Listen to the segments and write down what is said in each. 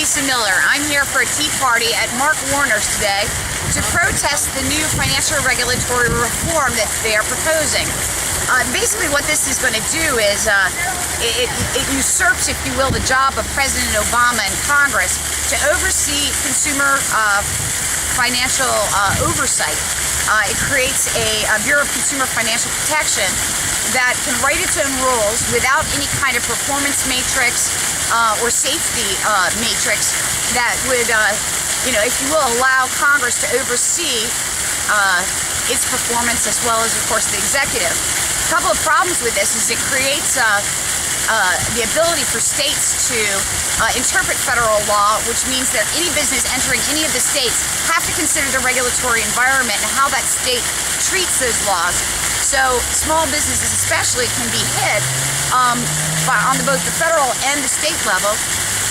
Lisa Miller. I'm here for a tea party at Mark Warner's today to protest the new financial regulatory reform that they are proposing. Basically what this is going to do is it usurps, if you will, the job of President Obama and Congress to oversee consumer financial oversight. It creates a Bureau of Consumer Financial Protection that can write its own rules without any kind of performance matrix or safety matrix that would, if you will, allow Congress to oversee its performance as well as, of course, the executive. A couple of problems with this is it creates the ability for states to interpret federal law, which means that any business entering any of the states have to consider the regulatory environment and how that state treats those laws. So small businesses especially can be hit on both the federal and the state level,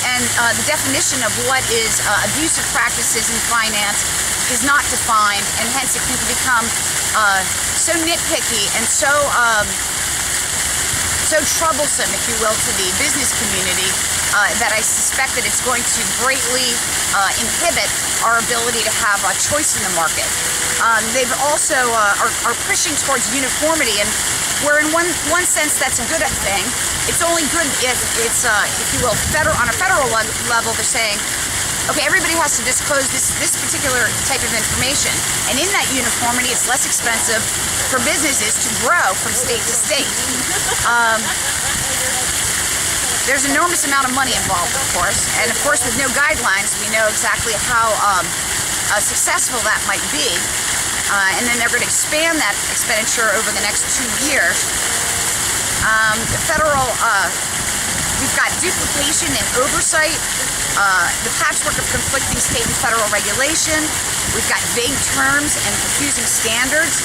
and the definition of what is abusive practices in finance is not defined, and hence it can become so nitpicky and so troublesome, if you will, to the business community that I suspect that it's going to greatly inhibit our ability to have a choice in the market. They've also are pushing towards uniformity, and where in one sense that's a good thing, it's only good if it's, if you will, on a federal level. They're saying, okay, everybody has to disclose this particular type of information, and in that uniformity, it's less expensive for businesses to grow from state to state. There's an enormous amount of money involved, of course, and of course with no guidelines, we know exactly how successful that might be, and then they're going to expand that expenditure over the next 2 years. The federal, we've got duplication and oversight, the patchwork of conflicting state and federal regulation, we've got vague terms and confusing standards,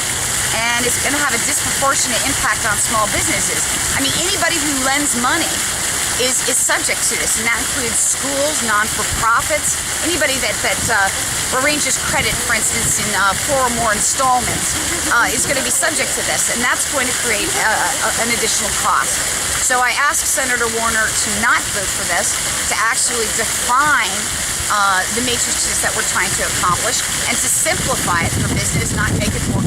and it's going to have a disproportionate impact on small businesses. I mean, anybody who lends money is subject to this, and that includes schools, non-for-profits, anybody that arranges credit, for instance, in 4 or more installments, is going to be subject to this, and that's going to create an additional cost. So I asked Senator Warner to not vote for this, to actually define the matrices that we're trying to accomplish, and to simplify it for business, not make it more